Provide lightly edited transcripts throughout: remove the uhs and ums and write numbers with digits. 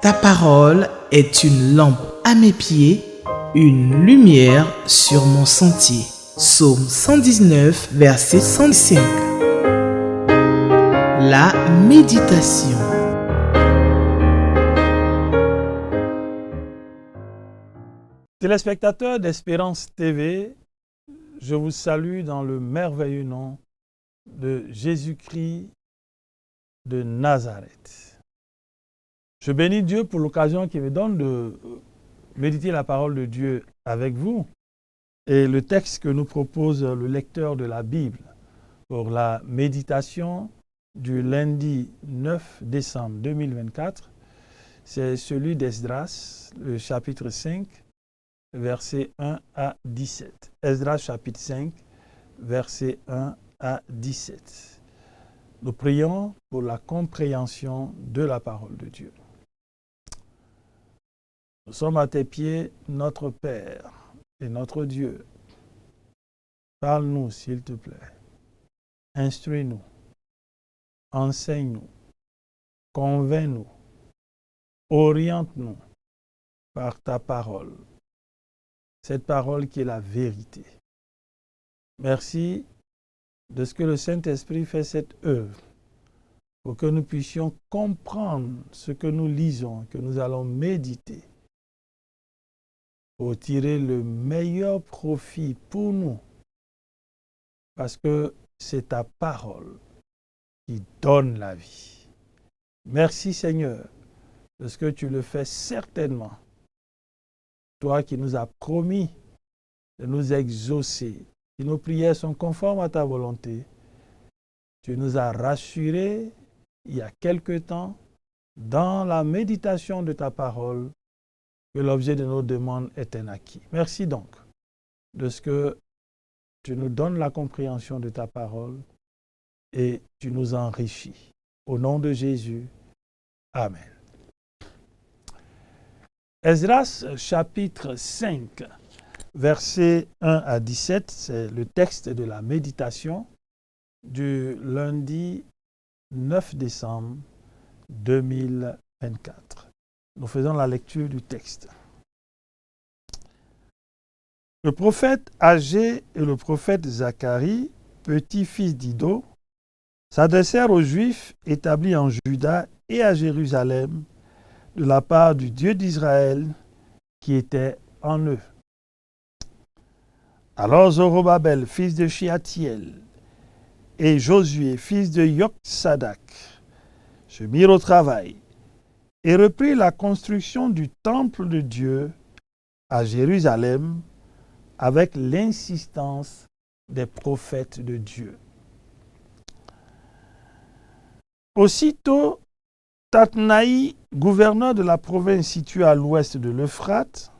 Ta parole est une lampe à mes pieds, une lumière sur mon sentier. Psaume 119, verset 105. La méditation. Téléspectateurs d'Espérance TV, je vous salue dans le merveilleux nom de Jésus-Christ de Nazareth. Je bénis Dieu pour l'occasion qu'il me donne de méditer la parole de Dieu avec vous et le texte que nous propose le lecteur de la Bible pour la méditation du lundi 9 décembre 2024, c'est celui d'Esdras, le chapitre 5, versets 1 à 17. Esdras chapitre 5, versets 1 à 17. Nous prions pour la compréhension de la parole de Dieu. Nous sommes à tes pieds, notre Père et notre Dieu. Parle-nous, s'il te plaît. Instruis-nous. Enseigne-nous. Convainc-nous. Oriente-nous par ta parole. Cette parole qui est la vérité. Merci de ce que le Saint-Esprit fait cette œuvre pour que nous puissions comprendre ce que nous lisons, que nous allons méditer, pour tirer le meilleur profit pour nous, parce que c'est ta parole qui donne la vie. Merci Seigneur, de ce que tu le fais certainement. Toi qui nous as promis de nous exaucer, si nos prières sont conformes à ta volonté, tu nous as rassurés il y a quelque temps dans la méditation de ta parole que l'objet de nos demandes est un acquis. Merci donc de ce que tu nous donnes la compréhension de ta parole et tu nous enrichis. Au nom de Jésus, Amen. Esdras chapitre 5, versets 1 à 17, c'est le texte de la méditation du lundi 9 décembre 2024. Nous faisons la lecture du texte. Le prophète Agé et le prophète Zacharie, petit-fils d'Iddo, s'adressèrent aux Juifs établis en Juda et à Jérusalem de la part du Dieu d'Israël qui était en eux. Alors Zorobabel, fils de Shealtiel, et Josué, fils de Yosadak, se mirent au travail et reprirent la construction du temple de Dieu à Jérusalem avec l'insistance des prophètes de Dieu. Aussitôt, Tatnaï, gouverneur de la province située à l'ouest de l'Euphrate,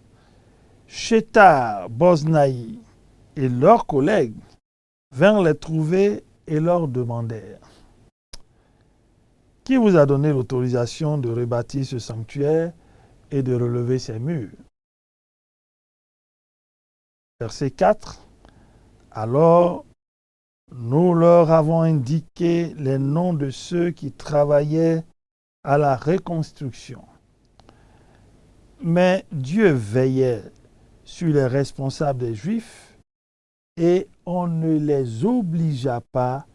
Shethar-Boznaï et leurs collègues vinrent les trouver et leur demandèrent: « Qui vous a donné l'autorisation de rebâtir ce sanctuaire et de relever ses murs ?» Verset 4. Alors, nous leur avons indiqué les noms de ceux qui travaillaient à la reconstruction. Mais Dieu veillait sur les responsables des Juifs et on ne les obligea pas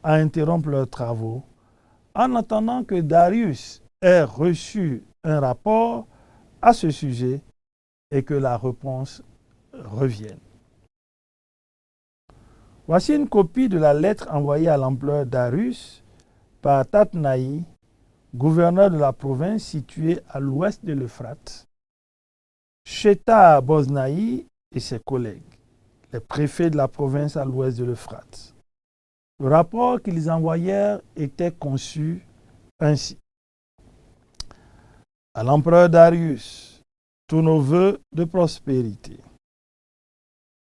à interrompre leurs travaux en attendant que Darius ait reçu un rapport à ce sujet et que la réponse revienne. Voici une copie de la lettre envoyée à l'empereur Darius par Tatnaï, gouverneur de la province située à l'ouest de l'Euphrate, Shethar-Boznaï et ses collègues, les préfets de la province à l'ouest de l'Euphrate. Le rapport qu'ils envoyèrent était conçu ainsi. À l'empereur Darius, tous nos vœux de prospérité.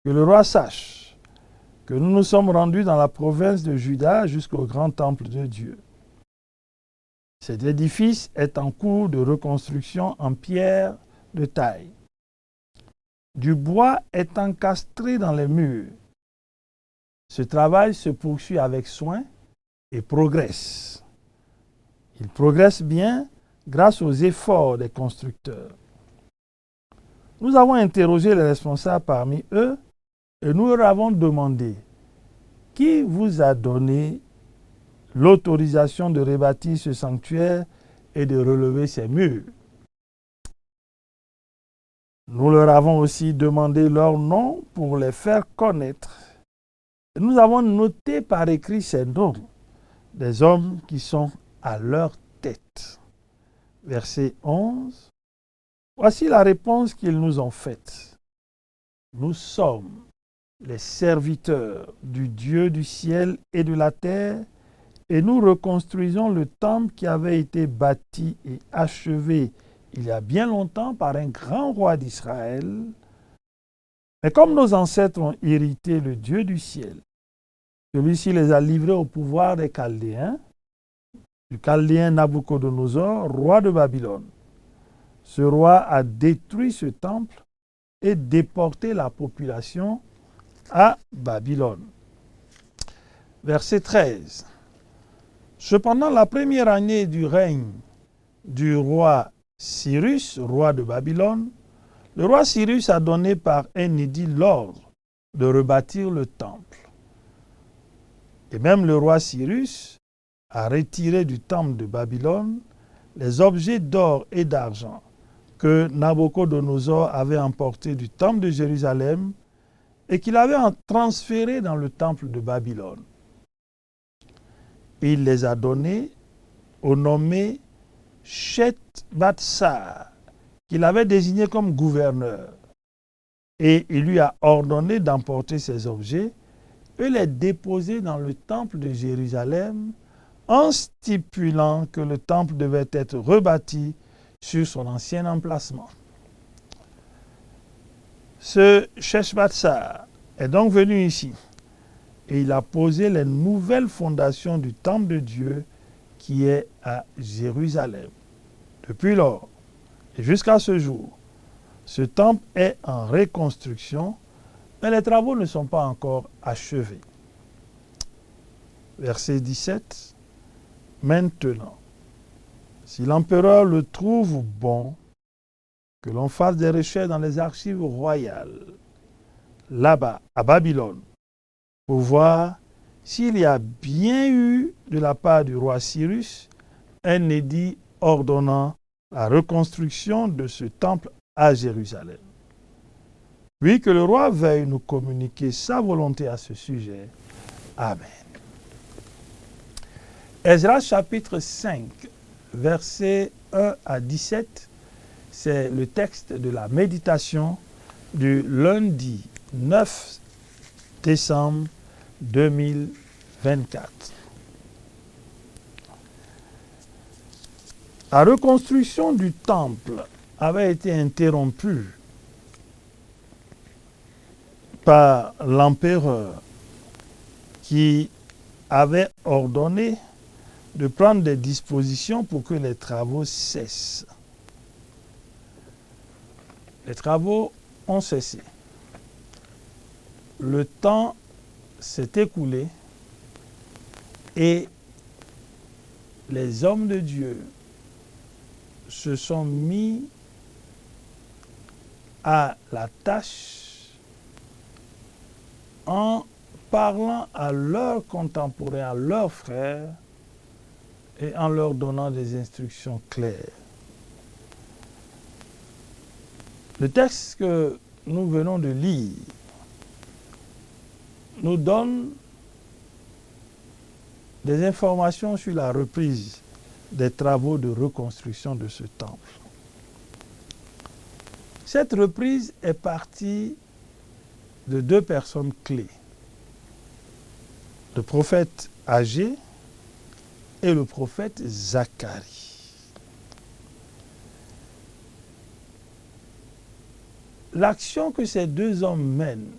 Que le roi sache que nous nous sommes rendus dans la province de Juda jusqu'au grand temple de Dieu. Cet édifice est en cours de reconstruction en pierre de taille. Du bois est encastré dans les murs. Ce travail se poursuit avec soin et progresse. Il progresse bien grâce aux efforts des constructeurs. Nous avons interrogé les responsables parmi eux et nous leur avons demandé qui vous a donné l'autorisation de rebâtir ce sanctuaire et de relever ses murs. Nous leur avons aussi demandé leur nom pour les faire connaître. Et nous avons noté par écrit ces noms des hommes qui sont à leur tête. Verset 11. Voici la réponse qu'ils nous ont faite. Nous sommes les serviteurs du Dieu du ciel et de la terre, et nous reconstruisons le temple qui avait été bâti et achevé il y a bien longtemps par un grand roi d'Israël. Mais comme nos ancêtres ont irrité le Dieu du ciel, celui-ci les a livrés au pouvoir des Chaldéens, du Chaldéen Nabuchodonosor, roi de Babylone. Ce roi a détruit ce temple et déporté la population à Babylone. Verset 13. Cependant, la première année du règne du roi Cyrus, roi de Babylone, le roi Cyrus a donné par un édit l'ordre de rebâtir le temple. Et même le roi Cyrus a retiré du temple de Babylone les objets d'or et d'argent que Nabuchodonosor avait emportés du temple de Jérusalem et qu'il avait transférés dans le temple de Babylone. Il les a donnés au nommé Shethbatsar, qu'il avait désigné comme gouverneur. Et il lui a ordonné d'emporter ces objets et les déposer dans le temple de Jérusalem en stipulant que le temple devait être rebâti sur son ancien emplacement. Ce Shethbatsar est donc venu ici et il a posé les nouvelles fondations du temple de Dieu qui est à Jérusalem. Depuis lors et jusqu'à ce jour, ce temple est en reconstruction, mais les travaux ne sont pas encore achevés. Verset 17. Maintenant, si l'empereur le trouve bon, que l'on fasse des recherches dans les archives royales, là-bas, à Babylone, pour voir s'il y a bien eu, de la part du roi Cyrus, un édit ordonnant la reconstruction de ce temple à Jérusalem. Puis que le roi veuille nous communiquer sa volonté à ce sujet. Amen. Esdras chapitre 5, versets 1 à 17, c'est le texte de la méditation du lundi 9 décembre 2024. La reconstruction du temple avait été interrompue par l'empereur qui avait ordonné de prendre des dispositions pour que les travaux cessent. Les travaux ont cessé. Le temps s'est écoulé et les hommes de Dieu se sont mis à la tâche en parlant à leurs contemporains, à leurs frères, et en leur donnant des instructions claires. Le texte que nous venons de lire nous donne des informations sur la reprise des travaux de reconstruction de ce temple. Cette reprise est partie de deux personnes clés, le prophète Agé et le prophète Zacharie. L'action que ces deux hommes mènent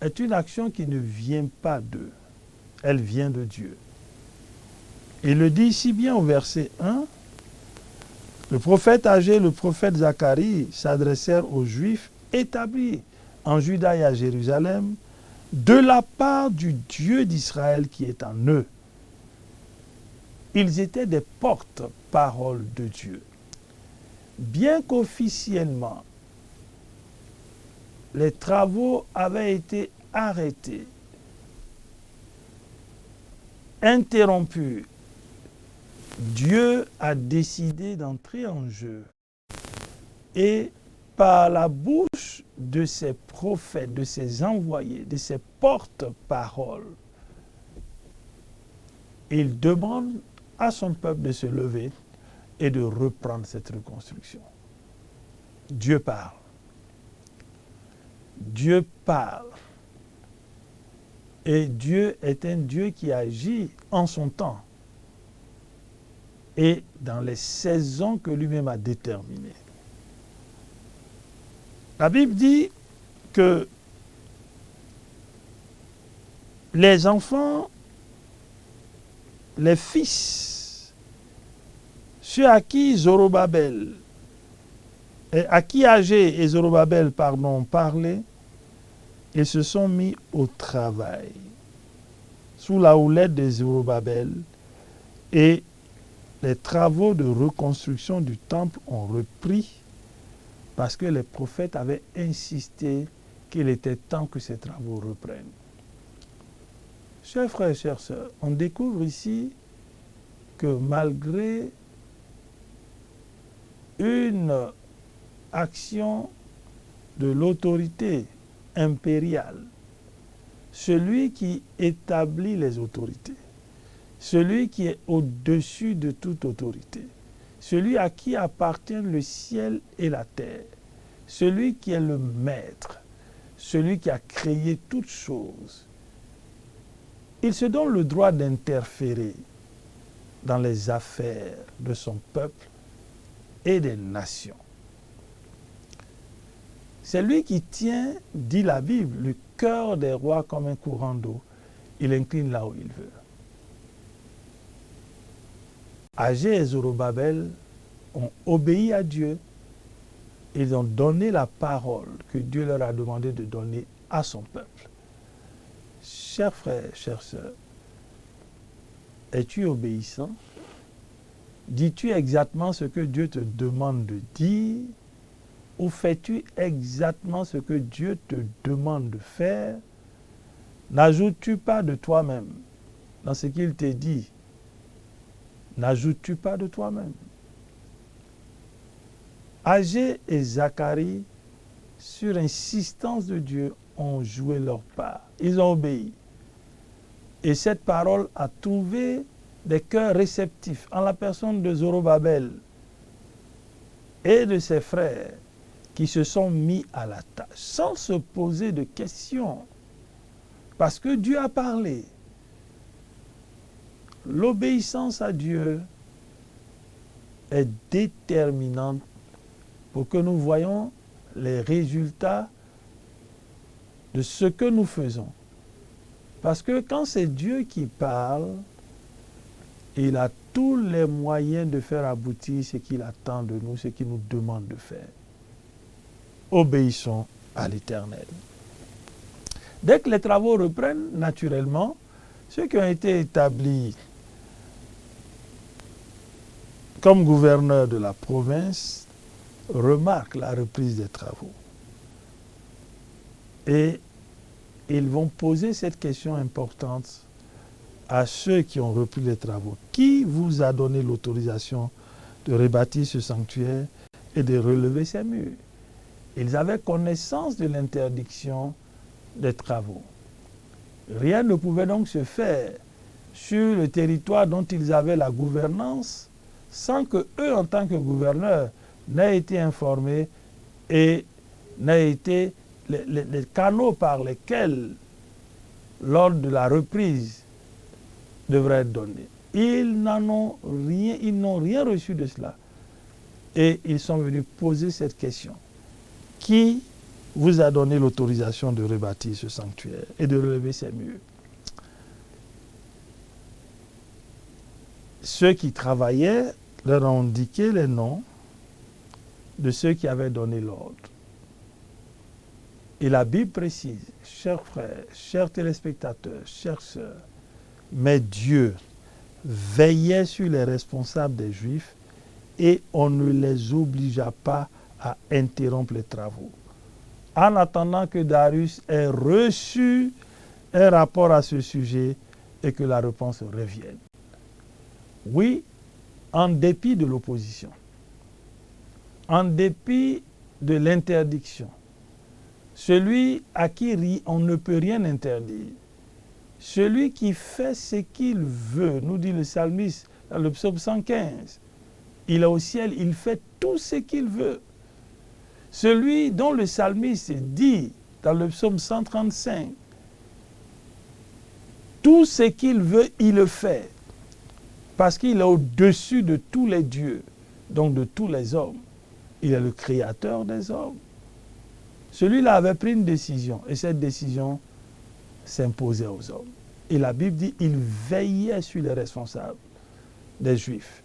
est une action qui ne vient pas d'eux, elle vient de Dieu. Il le dit si bien au verset 1, le prophète Agé et le prophète Zacharie s'adressèrent aux Juifs établis en Juda et à Jérusalem de la part du Dieu d'Israël qui est en eux. Ils étaient des porte-paroles de Dieu. Bien qu'officiellement, les travaux avaient été arrêtés, interrompus, Dieu a décidé d'entrer en jeu et par la bouche de ses prophètes, de ses envoyés, de ses porte-paroles, il demande à son peuple de se lever et de reprendre cette reconstruction. Dieu parle. Dieu parle. Et Dieu est un Dieu qui agit en son temps et dans les saisons que lui-même a déterminées. La Bible dit que les enfants, les fils, ceux à qui Zorobabel, à qui Agé et Zorobabel, parlaient, ils se sont mis au travail sous la houlette de Zorobabel et les travaux de reconstruction du temple ont repris parce que les prophètes avaient insisté qu'il était temps que ces travaux reprennent. Chers frères et chères sœurs, on découvre ici que malgré une action de l'autorité impériale, celui qui établit les autorités, celui qui est au-dessus de toute autorité, celui à qui appartiennent le ciel et la terre, celui qui est le maître, celui qui a créé toutes choses, il se donne le droit d'interférer dans les affaires de son peuple et des nations. C'est lui qui tient, dit la Bible, le cœur des rois comme un courant d'eau. Il incline là où il veut. Agé et Zorobabel ont obéi à Dieu. Ils ont donné la parole que Dieu leur a demandé de donner à son peuple. Chers frères, chères sœurs, es-tu obéissant? Dis-tu exactement ce que Dieu te demande de dire? Ou fais-tu exactement ce que Dieu te demande de faire? N'ajoutes-tu pas de toi-même dans ce qu'il te dit? N'ajoutes-tu pas de toi-même? Agé et Zacharie, sur insistance de Dieu, ont joué leur part. Ils ont obéi. Et cette parole a trouvé des cœurs réceptifs en la personne de Zorobabel et de ses frères qui se sont mis à la tâche sans se poser de questions. Parce que Dieu a parlé. L'obéissance à Dieu est déterminante pour que nous voyions les résultats de ce que nous faisons. Parce que quand c'est Dieu qui parle, il a tous les moyens de faire aboutir ce qu'il attend de nous, ce qu'il nous demande de faire. Obéissons à l'Éternel. Dès que les travaux reprennent, naturellement, ceux qui ont été établis comme gouverneurs de la province remarquent la reprise des travaux. Et ils vont poser cette question importante à ceux qui ont repris les travaux. Qui vous a donné l'autorisation de rebâtir ce sanctuaire et de relever ces murs? Ils avaient connaissance de l'interdiction des travaux. Rien ne pouvait donc se faire sur le territoire dont ils avaient la gouvernance sans que eux, en tant que gouverneurs, n'aient été informés et n'aient été les canaux par lesquels l'ordre de la reprise devrait être donné. Ils n'ont rien reçu de cela. Et ils sont venus poser cette question. Qui vous a donné l'autorisation de rebâtir ce sanctuaire et de relever ces murs? Ceux qui travaillaient leur ont indiqué les noms de ceux qui avaient donné l'ordre. Et la Bible précise, chers frères, chers téléspectateurs, chères sœurs, mais Dieu veillait sur les responsables des Juifs et on ne les obligea pas à interrompre les travaux. En attendant que Darius ait reçu un rapport à ce sujet et que la réponse revienne. Oui, en dépit de l'opposition, en dépit de l'interdiction, celui à qui on ne peut rien interdire, celui qui fait ce qu'il veut, nous dit le psalmiste dans le psaume 115, il est au ciel, il fait tout ce qu'il veut. Celui dont le psalmiste dit dans le psaume 135, tout ce qu'il veut, il le fait, parce qu'il est au-dessus de tous les dieux, donc de tous les hommes. Il est le créateur des hommes. Celui-là avait pris une décision, et cette décision s'imposait aux hommes. Et la Bible dit, il veillait sur les responsables des Juifs.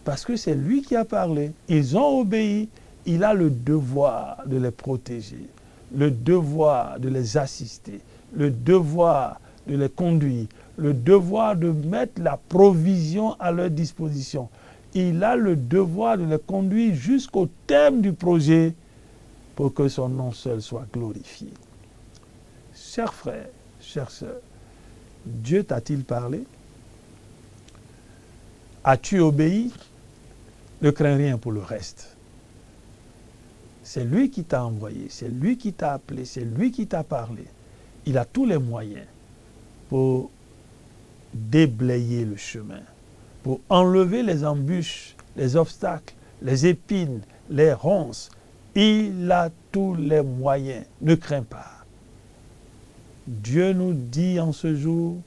Parce que c'est lui qui a parlé. Ils ont obéi. Il a le devoir de les protéger, le devoir de les assister, le devoir de les conduire, le devoir de mettre la provision à leur disposition. Il a le devoir de les conduire jusqu'au terme du projet pour que son nom seul soit glorifié. Chers frères, chères sœurs, Dieu t'a-t-il parlé? As-tu obéi? Ne crains rien pour le reste. C'est lui qui t'a envoyé, c'est lui qui t'a appelé, c'est lui qui t'a parlé. Il a tous les moyens pour déblayer le chemin, pour enlever les embûches, les obstacles, les épines, les ronces. Il a tous les moyens. Ne crains pas. Dieu nous dit en ce jour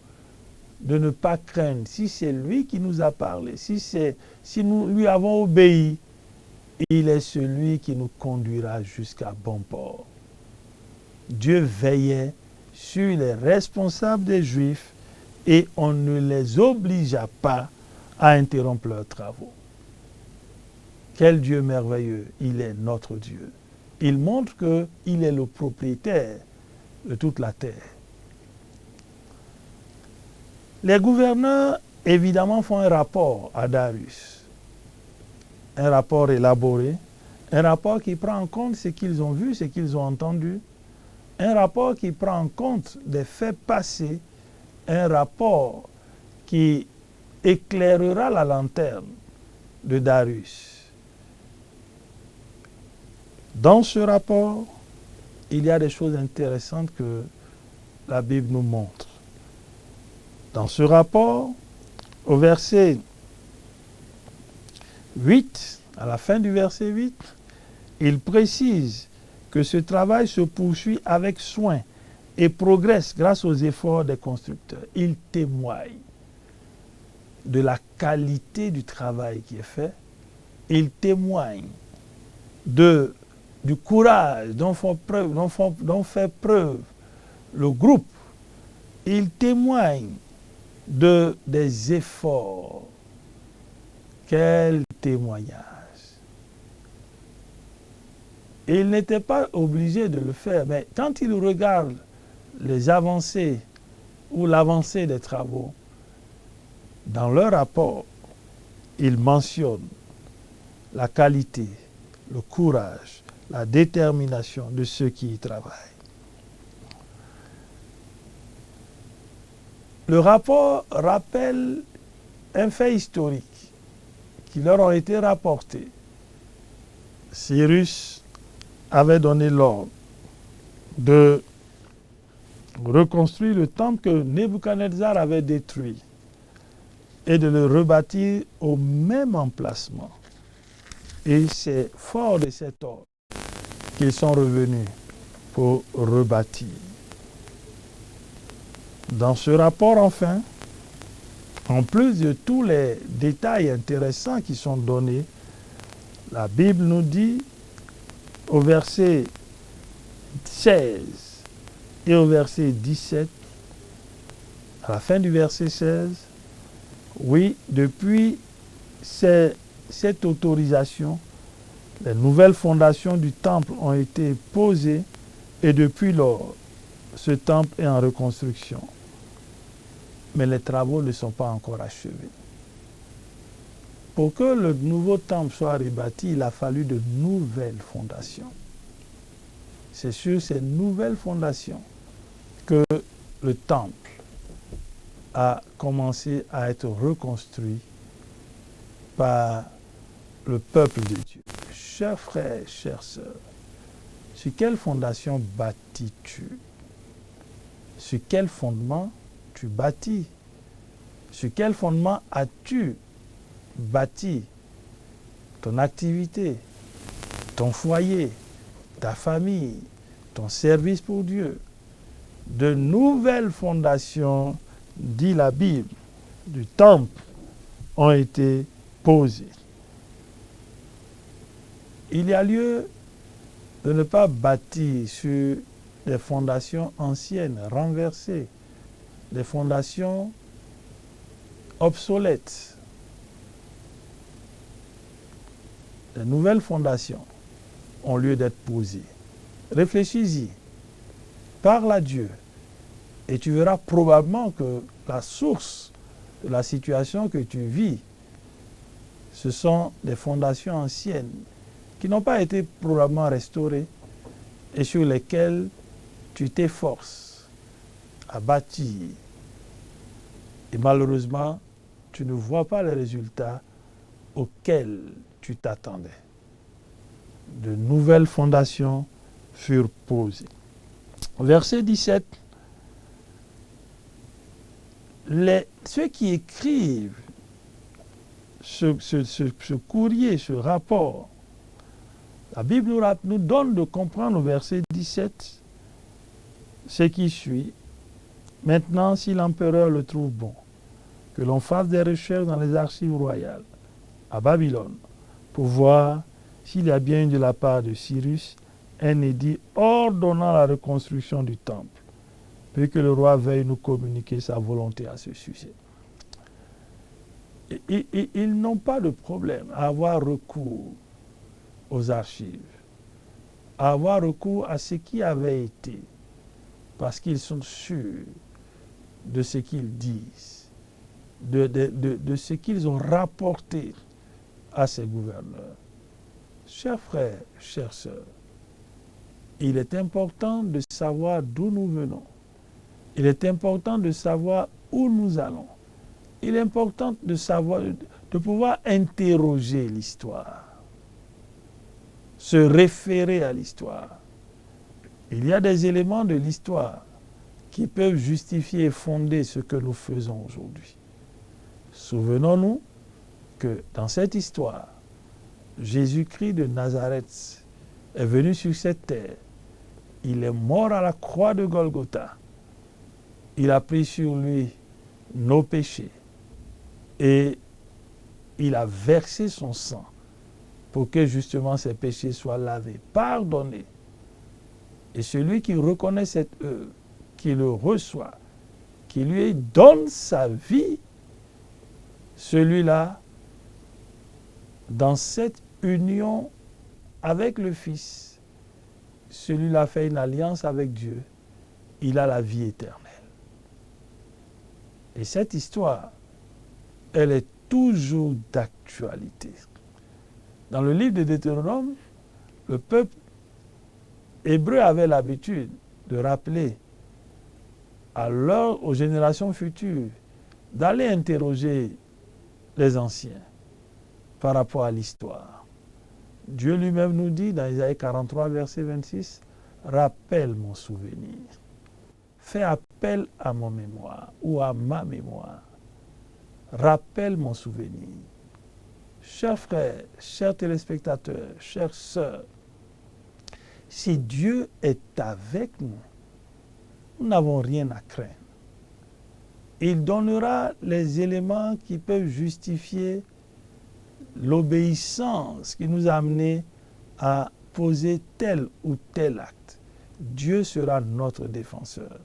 de ne pas craindre. Si c'est lui qui nous a parlé, si nous lui avons obéi, il est celui qui nous conduira jusqu'à bon port. Dieu veillait sur les responsables des Juifs et on ne les obligea pas à interrompre leurs travaux. Quel Dieu merveilleux, il est notre Dieu. Il montre qu'il est le propriétaire de toute la terre. Les gouverneurs, évidemment, font un rapport à Darius. Un rapport élaboré, un rapport qui prend en compte ce qu'ils ont vu, ce qu'ils ont entendu, un rapport qui prend en compte des faits passés, un rapport qui éclairera la lanterne de Darius. Dans ce rapport, il y a des choses intéressantes que la Bible nous montre. Dans ce rapport, au verset 8, à la fin du verset 8, il précise que ce travail se poursuit avec soin et progresse grâce aux efforts des constructeurs. Il témoigne de la qualité du travail qui est fait. Il témoigne du courage dont fait preuve le groupe. Il témoigne des efforts. Quel témoignage! Et il n'était pas obligé de le faire, mais quand il regarde les avancées ou l'avancée des travaux, dans leur rapport, il mentionne la qualité, le courage, la détermination de ceux qui y travaillent. Le rapport rappelle un fait historique qui leur a été rapporté. Cyrus avait donné l'ordre de reconstruire le temple que Nebuchadnezzar avait détruit et de le rebâtir au même emplacement. Et c'est fort de cet ordre qu'ils sont revenus pour rebâtir. Dans ce rapport, enfin, en plus de tous les détails intéressants qui sont donnés, la Bible nous dit au verset 16 et au verset 17, à la fin du verset 16, oui, depuis cette autorisation, les nouvelles fondations du temple ont été posées et depuis lors, ce temple est en reconstruction. mais les travaux ne sont pas encore achevés. Pour que le nouveau temple soit rebâti, il a fallu de nouvelles fondations. C'est sur ces nouvelles fondations que le temple a commencé à être reconstruit par le peuple de Dieu. Chers frères, chères sœurs, sur quelle fondation bâtis-tu? Sur quel fondement tu bâtis? Sur quel fondement as-tu bâti ton activité, ton foyer, ta famille, ton service pour Dieu? De nouvelles fondations, dit la Bible, du temple ont été posées. Il y a lieu de ne pas bâtir sur des fondations anciennes, renversées, des fondations obsolètes. De nouvelles fondations ont lieu d'être posées. Réfléchis-y, parle à Dieu, et tu verras probablement que la source de la situation que tu vis, ce sont des fondations anciennes qui n'ont pas été probablement restaurées et sur lesquelles tu t'efforces à bâtir. Et malheureusement, tu ne vois pas les résultats auxquels tu t'attendais. De nouvelles fondations furent posées. Verset 17. Ceux qui écrivent ce courrier, ce rapport, la Bible nous donne de comprendre au verset 17 ce qui suit. Maintenant, si l'empereur le trouve bon, que l'on fasse des recherches dans les archives royales à Babylone pour voir s'il y a bien eu de la part de Cyrus un édit ordonnant la reconstruction du temple, puis que le roi veuille nous communiquer sa volonté à ce sujet. Ils n'ont pas de problème à avoir recours aux archives, à avoir recours à ce qui avait été, parce qu'ils sont sûrs de ce qu'ils disent, de ce qu'ils ont rapporté à ces gouverneurs. Chers frères, chères sœurs, il est important de savoir d'où nous venons. Il est important de savoir où nous allons. Il est important de savoir, de pouvoir interroger l'histoire, se référer à l'histoire. Il y a des éléments de l'histoire qui peuvent justifier et fonder ce que nous faisons aujourd'hui. Souvenons-nous que dans cette histoire, Jésus-Christ de Nazareth est venu sur cette terre. Il est mort à la croix de Golgotha. Il a pris sur lui nos péchés et il a versé son sang pour que justement ces péchés soient lavés, pardonnés. Et celui qui reconnaît cette œuvre, qui le reçoit, qui lui donne sa vie, celui-là, dans cette union avec le Fils, celui-là fait une alliance avec Dieu, il a la vie éternelle. Et cette histoire, elle est toujours d'actualité. Dans le livre de Deutéronome, le peuple hébreu avait l'habitude de rappeler aux générations futures d'aller interroger les anciens par rapport à l'histoire. Dieu lui-même nous dit dans Isaïe 43, verset 26, « Rappelle mon souvenir, fais appel à mon mémoire ou à ma mémoire. Rappelle mon souvenir. » Chers frères, chers téléspectateurs, chères sœurs, si Dieu est avec nous, nous n'avons rien à craindre. Il donnera les éléments qui peuvent justifier l'obéissance qui nous a amenés à poser tel ou tel acte. Dieu sera notre défenseur.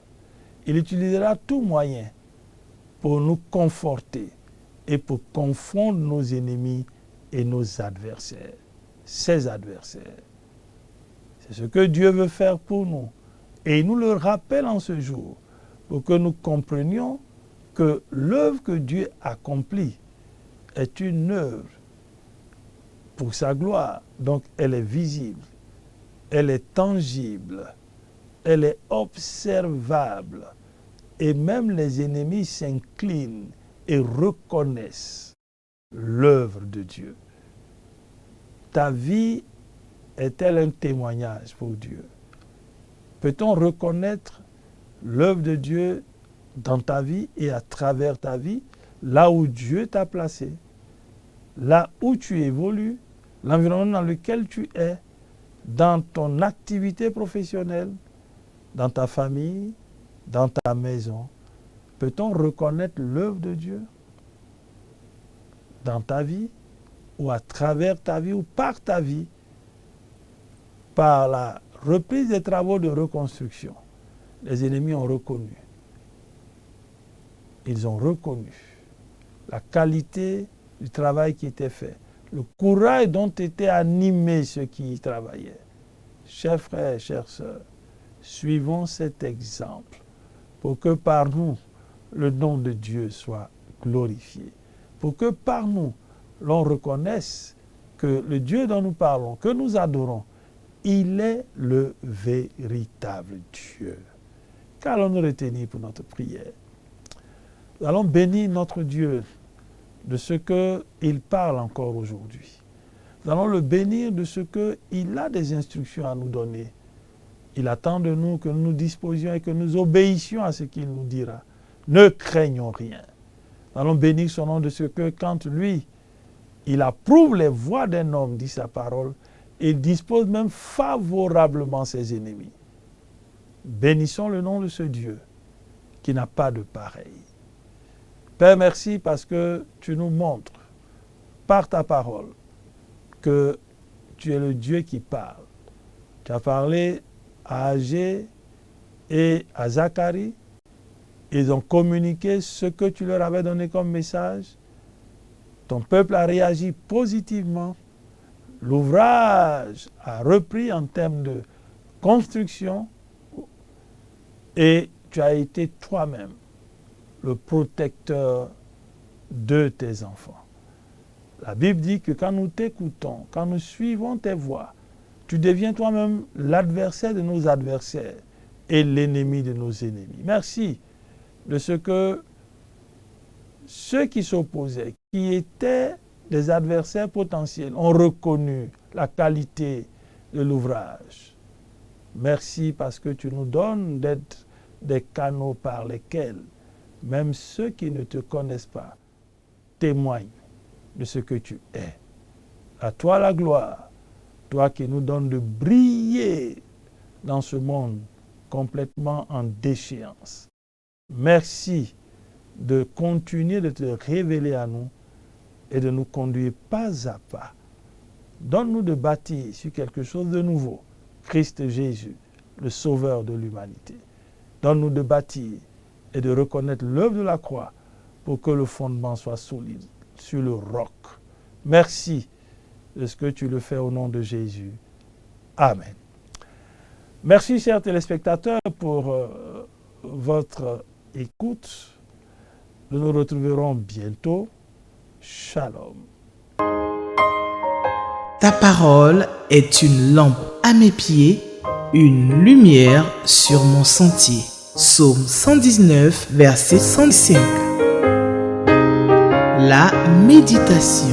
Il utilisera tout moyen pour nous conforter et pour confondre nos ennemis et nos adversaires, ses adversaires. C'est ce que Dieu veut faire pour nous. Et il nous le rappelle en ce jour pour que nous comprenions que l'œuvre que Dieu accomplit est une œuvre pour sa gloire. Donc elle est visible, elle est tangible, elle est observable. Et même les ennemis s'inclinent et reconnaissent l'œuvre de Dieu. Ta vie est-elle un témoignage pour Dieu? Peut-on reconnaître l'œuvre de Dieu dans ta vie et à travers ta vie, là où Dieu t'a placé, là où tu évolues, l'environnement dans lequel tu es, dans ton activité professionnelle, dans ta famille, dans ta maison? Peut-on reconnaître l'œuvre de Dieu dans ta vie ou à travers ta vie ou par ta vie, par la reprise des travaux de reconstruction? Les ennemis ont reconnu. Ils ont reconnu la qualité du travail qui était fait, le courage dont étaient animés ceux qui y travaillaient. Chers frères, chères sœurs, suivons cet exemple pour que par nous, le nom de Dieu soit glorifié. Pour que par nous, l'on reconnaisse que le Dieu dont nous parlons, que nous adorons, il est le véritable Dieu. Qu'allons-nous retenir pour notre prière? Nous allons bénir notre Dieu de ce qu'il parle encore aujourd'hui. Nous allons le bénir de ce qu'il a des instructions à nous donner. Il attend de nous que nous nous disposions et que nous obéissions à ce qu'il nous dira. Ne craignons rien. Nous allons bénir son nom de ce que quand lui, il approuve les voies d'un homme, dit sa parole, il dispose même favorablement ses ennemis. Bénissons le nom de ce Dieu qui n'a pas de pareil. Père, merci parce que tu nous montres par ta parole que tu es le Dieu qui parle. Tu as parlé à Agé et à Zacharie. Ils ont communiqué ce que tu leur avais donné comme message. Ton peuple a réagi positivement. L'ouvrage a repris en termes de construction. Et tu as été toi-même le protecteur de tes enfants. La Bible dit que quand nous t'écoutons, quand nous suivons tes voies, tu deviens toi-même l'adversaire de nos adversaires et l'ennemi de nos ennemis. Merci de ce que ceux qui s'opposaient, qui étaient des adversaires potentiels, ont reconnu la qualité de l'ouvrage. Merci parce que tu nous donnes d'être des canaux par lesquels même ceux qui ne te connaissent pas témoignent de ce que tu es. À toi la gloire, toi qui nous donnes de briller dans ce monde complètement en déchéance. Merci de continuer de te révéler à nous et de nous conduire pas à pas. Donne-nous de bâtir sur quelque chose de nouveau, Christ Jésus, le Sauveur de l'humanité. Donne-nous de bâtir et de reconnaître l'œuvre de la croix pour que le fondement soit solide sur le roc. Merci de ce que tu le fais au nom de Jésus. Amen. Merci, chers téléspectateurs, pour votre écoute. Nous nous retrouverons bientôt. Shalom. Ta parole est une lampe à mes pieds, une lumière sur mon sentier. Psaume 119, verset 105. La méditation.